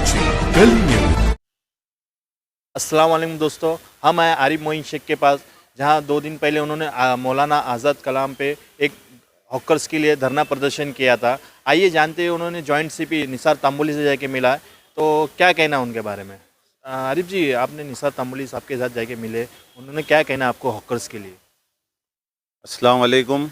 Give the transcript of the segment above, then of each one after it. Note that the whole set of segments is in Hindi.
आपकी गली न्यूज। अस्सलाम वालेकुम दोस्तों, हम आए आरिफ मोइन शेख के पास, जहां 2 दिन पहले उन्होंने मौलाना आज़ाद कलाम पे एक हॉकर्स के लिए धरना प्रदर्शन किया था। आइए जानते हैं उन्होंने जॉइंट सीपी निसार तांबुली से जाके मिला, तो क्या कहना उनके बारे में। आरिफ जी, आपने निसार तांबुली साहब के साथ जाके मिले, उन्होंने क्या कहना आपको हॉकर्स के लिए। अस्सलाम वालेकुम।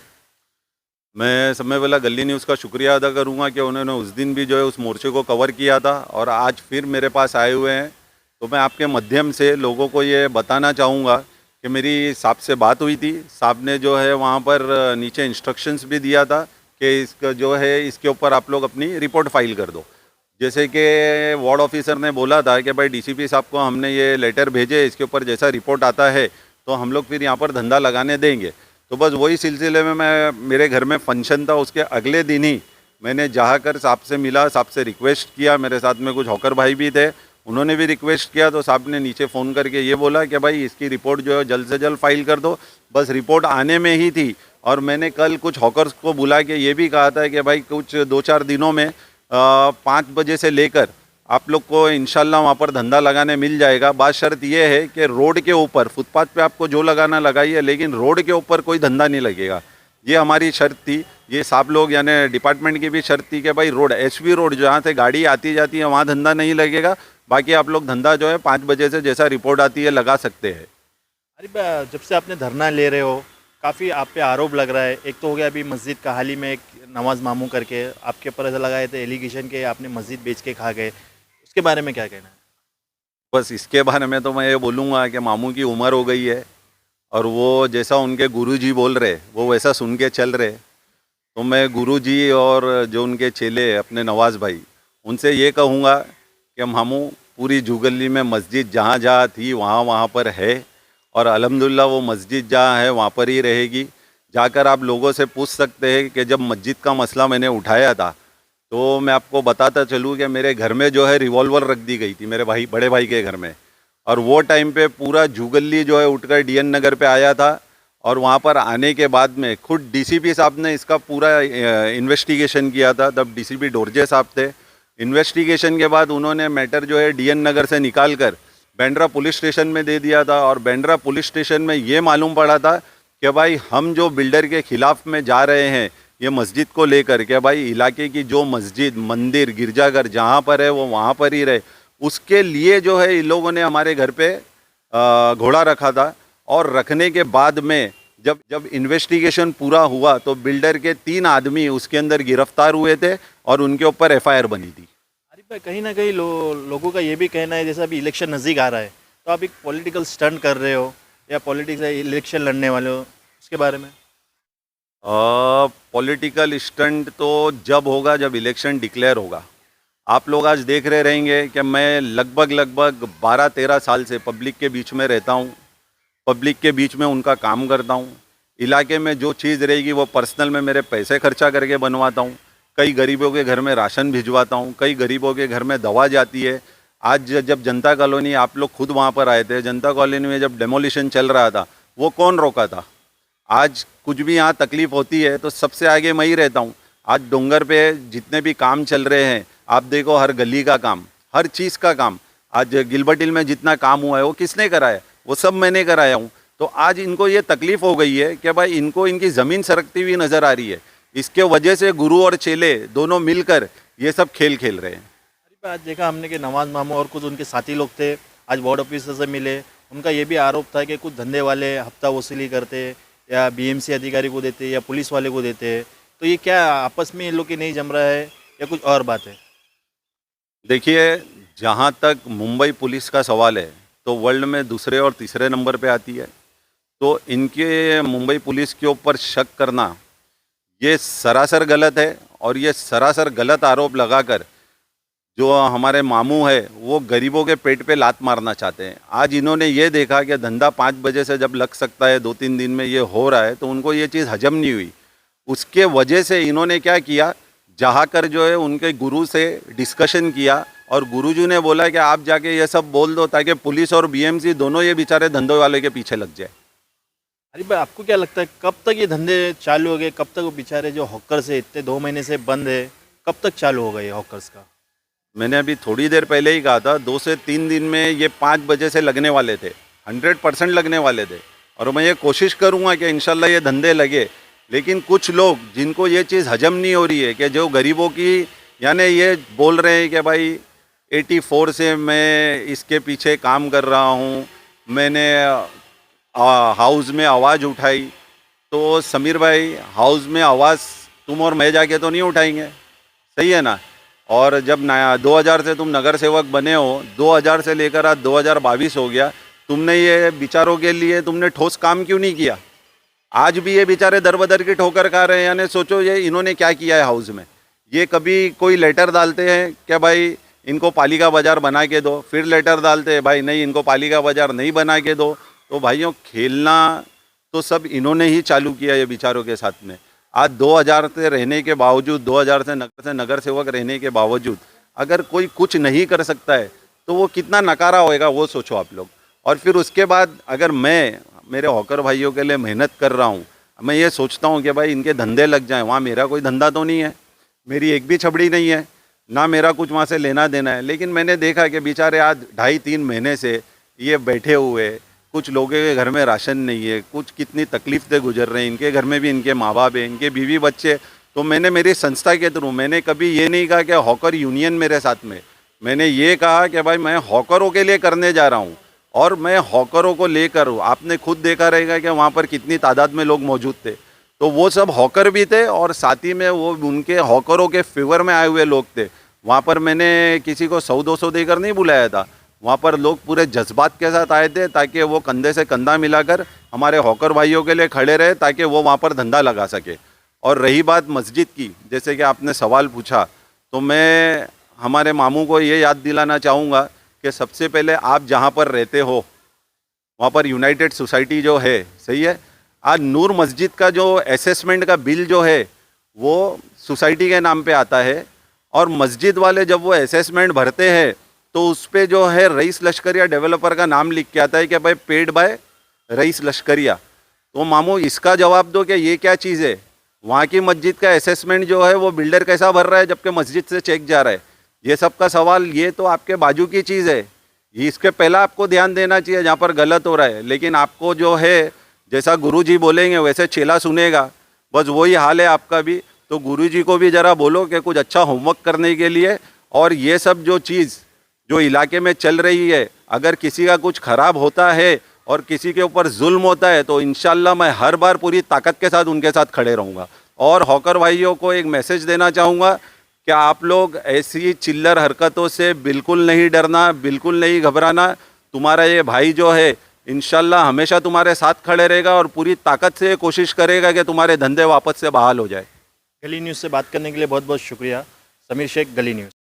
मैं सबसे पहला गली न्यूज़ का शुक्रिया अदा करूंगा कि उन्होंने उस दिन भी जो है उस मोर्चे को कवर किया था और आज फिर मेरे पास आए हुए हैं। तो मैं आपके माध्यम से लोगों को ये बताना चाहूँगा कि मेरी साहब से बात हुई थी। साहब ने जो है वहाँ पर नीचे इंस्ट्रक्शंस भी दिया था कि इसका जो है इसके ऊपर आप लोग अपनी रिपोर्ट फाइल कर दो। जैसे कि वार्ड ऑफिसर ने बोला था कि भाई डीसीपी साहब को हमने ये लेटर भेजे, इसके ऊपर जैसा रिपोर्ट आता है तो हम लोग फिर यहाँ पर धंधा लगाने देंगे। तो बस वही सिलसिले में मैं मेरे घर में फंक्शन था, उसके अगले दिन ही मैंने जाकर साहब से मिला, साहब से रिक्वेस्ट किया। मेरे साथ में कुछ हॉकर भाई भी थे, उन्होंने भी रिक्वेस्ट किया। तो साहब ने नीचे फ़ोन करके ये बोला कि भाई इसकी रिपोर्ट जो है जल्द से जल्द फाइल कर दो। बस रिपोर्ट आने में ही थी और मैंने कल कुछ हॉकर्स को बुला के ये भी कहा था कि भाई कुछ 2-4 दिनों में 5 बजे से लेकर आप लोग को इंशाल्लाह वहाँ पर धंधा लगाने मिल जाएगा। बात शर्त ये है कि रोड के ऊपर, फुटपाथ पे आपको जो लगाना लगाइए, लेकिन रोड के ऊपर कोई धंधा नहीं लगेगा। ये हमारी शर्त थी। ये साहब लोग यानी डिपार्टमेंट की भी शर्त थी कि भाई रोड, एचवी रोड जहाँ से गाड़ी आती जाती है वहाँ धंधा नहीं लगेगा। बाकी आप लोग धंधा जो है 5 बजे से जैसा रिपोर्ट आती है लगा सकते हैं। अरे जब से आपने धरना ले रहे हो, काफ़ी आप पे आरोप लग रहा है। एक तो हो गया अभी मस्जिद का, हाल ही में एक नवाज मामू करके आपके ऊपर ऐसा लगाए थे एलिगेशन के आपने मस्जिद बेच के खा गए, उसके बारे में क्या कहना है। बस इसके बारे में तो मैं ये बोलूँगा कि मामू की उम्र हो गई है और वो जैसा उनके गुरुजी बोल रहे वो वैसा सुन के चल रहे। तो मैं गुरुजी और जो उनके चेले अपने नवाज़ भाई, उनसे ये कहूँगा कि मामू पूरी जुगली में मस्जिद जहाँ जहाँ थी वहाँ पर है और अल्हम्दुलिल्लाह वो मस्जिद जहाँ है वहाँ पर ही रहेगी। जाकर आप लोगों से पूछ सकते हैं कि जब मस्जिद का मसला मैंने उठाया था तो मैं आपको बताता चलूँ कि मेरे घर में जो है रिवॉल्वर रख दी गई थी, मेरे भाई, बड़े भाई के घर में। और वो टाइम पे पूरा जुगली जो है उठकर डीएन नगर पे आया था और वहाँ पर आने के बाद में खुद डीसीपी साहब ने इसका पूरा इन्वेस्टिगेशन किया था। तब डीसीपी डोरजे साहब थे। इन्वेस्टिगेशन के बाद उन्होंने मैटर जो है डीएन नगर से निकाल कर बांद्रा पुलिस स्टेशन में दे दिया था और बांद्रा पुलिस स्टेशन में ये मालूम पड़ा था कि भाई हम जो बिल्डर के ख़िलाफ़ में जा रहे हैं ये मस्जिद को लेकर के, भाई इलाके की जो मस्जिद, मंदिर, गिरजाघर जहाँ पर है वो वहाँ पर ही रहे, उसके लिए जो है इन लोगों ने हमारे घर पे घोड़ा रखा था। और रखने के बाद में जब इन्वेस्टिगेशन पूरा हुआ तो बिल्डर के 3 आदमी उसके अंदर गिरफ्तार हुए थे और उनके ऊपर एफआईआर बनी थी। अरे भाई, कहीं ना कहीं लोगों का ये भी कहना है, जैसे अभी इलेक्शन नज़दीक आ रहा है तो आप एक पॉलिटिकल स्टंट कर रहे हो या पॉलिटिक्स इलेक्शन लड़ने वाले हो, उसके बारे में। पॉलिटिकल स्टंट तो जब होगा जब इलेक्शन डिक्लेयर होगा। आप लोग आज देख रहे रहेंगे कि मैं लगभग 12-13 साल से पब्लिक के बीच में रहता हूँ, पब्लिक के बीच में उनका काम करता हूँ। इलाके में जो चीज़ रहेगी वो पर्सनल में मेरे पैसे खर्चा करके बनवाता हूँ। कई गरीबों के घर में राशन भिजवाता हूँ, कई गरीबों के घर में दवा जाती है। आज जब जनता कॉलोनी, आप लोग खुद वहाँ पर आए थे, जनता कॉलोनी में जब डेमोलिशन चल रहा था वो कौन रोका था। आज कुछ भी यहाँ तकलीफ़ होती है तो सबसे आगे मैं ही रहता हूँ। आज डोंगर पे जितने भी काम चल रहे हैं, आप देखो, हर गली का काम, हर चीज़ का काम, आज गिलबर्ट हिल में जितना काम हुआ है वो किसने कराया, वो सब मैंने कराया हूँ। तो आज इनको ये तकलीफ़ हो गई है कि भाई इनको इनकी ज़मीन सरकती हुई नज़र आ रही है। इसके वजह से गुरु और चेले दोनों मिलकर ये सब खेल खेल रहे हैं। अरे आज देखा हमने कि नवाज मामू और कुछ उनके साथी लोग थे, आज वार्ड ऑफिसर से मिले। उनका ये भी आरोप था कि कुछ धंधे वाले हफ्ता वसूली करते या बीएमसी अधिकारी को देते या पुलिस वाले को देते। तो ये क्या आपस में इन लोग की नहीं जम रहा है या कुछ और बात है। देखिए, जहाँ तक मुंबई पुलिस का सवाल है तो वर्ल्ड में दूसरे और तीसरे नंबर पे आती है। तो इनके मुंबई पुलिस के ऊपर शक करना ये सरासर गलत है और ये सरासर गलत आरोप लगाकर जो हमारे मामू है वो गरीबों के पेट पे लात मारना चाहते हैं। आज इन्होंने ये देखा कि धंधा 5 बजे से जब लग सकता है, 2-3 दिन में ये हो रहा है, तो उनको ये चीज़ हजम नहीं हुई। उसके वजह से इन्होंने क्या किया, जाकर जो है उनके गुरु से डिस्कशन किया और गुरुजी ने बोला कि आप जाके ये सब बोल दो ताकि पुलिस और बीएमसी दोनों ये बेचारे धंधों वाले के पीछे लग जाए। अरे भाई, आपको क्या लगता है कब तक ये धंधे चालू हो गए, कब तक वो बेचारे जो हॉकर्स है इतने 2 महीने से बंद है, कब तक चालू होगा ये हॉकर्स का। मैंने अभी थोड़ी देर पहले ही कहा था 2 से 3 दिन में ये 5 बजे से लगने वाले थे, 100% लगने वाले थे। और मैं ये कोशिश करूँगा कि इंशाल्लाह ये धंधे लगे। लेकिन कुछ लोग जिनको ये चीज़ हजम नहीं हो रही है कि जो गरीबों की, यानी ये बोल रहे हैं कि भाई 84 से मैं इसके पीछे काम कर रहा हूँ, मैंने हाउस में आवाज़ उठाई। तो समीर भाई, हाउस में आवाज़ तुम और मैं जाके तो नहीं उठाएंगे, सही है ना। और जब नया 2000 से तुम नगर सेवक बने हो, 2000 से लेकर आज 2022 हो गया, तुमने ये बेचारों के लिए तुमने ठोस काम क्यों नहीं किया। आज भी ये बेचारे दर बदर की ठोकर खा रहे हैं। यानी सोचो ये इन्होंने क्या किया है हाउस में। ये कभी कोई लेटर डालते हैं कि भाई इनको पालिका बाज़ार बना के दो, फिर लेटर डालते हैं भाई नहीं इनको पालिका बाज़ार नहीं बना के दो। तो भाइयों, खेलना तो सब इन्होंने ही चालू किया है बेचारों के साथ में। आज 2000 से रहने के बावजूद, 2000 से नगर सेवक रहने के बावजूद अगर कोई कुछ नहीं कर सकता है तो वो कितना नकारा होएगा, वो सोचो आप लोग। और फिर उसके बाद अगर मैं मेरे हॉकर भाइयों के लिए मेहनत कर रहा हूँ, मैं ये सोचता हूँ कि भाई इनके धंधे लग जाएं। वहाँ मेरा कोई धंधा तो नहीं है, मेरी एक भी छबड़ी नहीं है, ना मेरा कुछ वहाँ से लेना देना है। लेकिन मैंने देखा कि बेचारे आज 2.5-3 महीने से ये बैठे हुए, कुछ लोगों के घर में राशन नहीं है, कुछ कितनी तकलीफ से गुजर रहे हैं। इनके घर में भी इनके माँ बाप हैं, इनके बीवी बच्चे। तो मैंने मेरी संस्था के थ्रू, मैंने कभी ये नहीं कहा कि हॉकर यूनियन मेरे साथ में, मैंने ये कहा कि भाई मैं हॉकरों के लिए करने जा रहा हूँ। और मैं हॉकरों को लेकर, आपने खुद देखा रहेगा कि वहाँ पर कितनी तादाद में लोग मौजूद थे। तो वो सब हॉकर भी थे और साथ ही में वो उनके हॉकरों के फेवर में आए हुए लोग थे। वहाँ पर मैंने किसी को 100-200 देकर नहीं बुलाया था। वहाँ पर लोग पूरे जज्बात के साथ आए थे ताकि वो कंधे से कंधा मिलाकर हमारे हॉकर भाइयों के लिए खड़े रहे, ताकि वो वहाँ पर धंधा लगा सके। और रही बात मस्जिद की, जैसे कि आपने सवाल पूछा, तो मैं हमारे मामू को ये याद दिलाना चाहूँगा कि सबसे पहले आप जहाँ पर रहते हो वहाँ पर यूनाइटेड सोसाइटी जो है, सही है, आज नूर मस्जिद का जो असेसमेंट का बिल जो है वो सोसाइटी के नाम पे आता है। और मस्जिद वाले जब वो असेसमेंट भरते हैं तो उस पर जो है रईस लश्करिया डेवलपर का नाम लिख के आता है कि भाई पेड बाय रईस लश्करिया। तो मामू इसका जवाब दो कि ये क्या चीज़ है। वहाँ की मस्जिद का असेसमेंट जो है वो बिल्डर कैसा भर रहा है जबकि मस्जिद से चेक जा रहा है। ये सब का सवाल, ये तो आपके बाजू की चीज़ है, ये इसके पहला आपको ध्यान देना चाहिए जहाँ पर गलत हो रहा है। लेकिन आपको जो है, जैसा गुरुजी बोलेंगे वैसे चेला सुनेगा, बस वही हाल है आपका भी। तो गुरुजी को भी ज़रा बोलो कि कुछ अच्छा होमवर्क करने के लिए। और ये सब जो चीज़ जो इलाके में चल रही है, अगर किसी का कुछ ख़राब होता है और किसी के ऊपर जुल्म होता है तो इंशाल्लाह मैं हर बार पूरी ताकत के साथ उनके साथ खड़े रहूँगा। और हॉकर भाइयों को एक मैसेज देना चाहूँगा कि आप लोग ऐसी चिल्लर हरकतों से बिल्कुल नहीं डरना, बिल्कुल नहीं घबराना। तुम्हारा ये भाई जो है इंशाल्लाह हमेशा तुम्हारे साथ खड़े रहेगा और पूरी ताकत से कोशिश करेगा कि तुम्हारे धंधे वापस से बहाल हो जाए। गली न्यूज़ से बात करने के लिए बहुत बहुत शुक्रिया। समीर शेख, गली न्यूज़।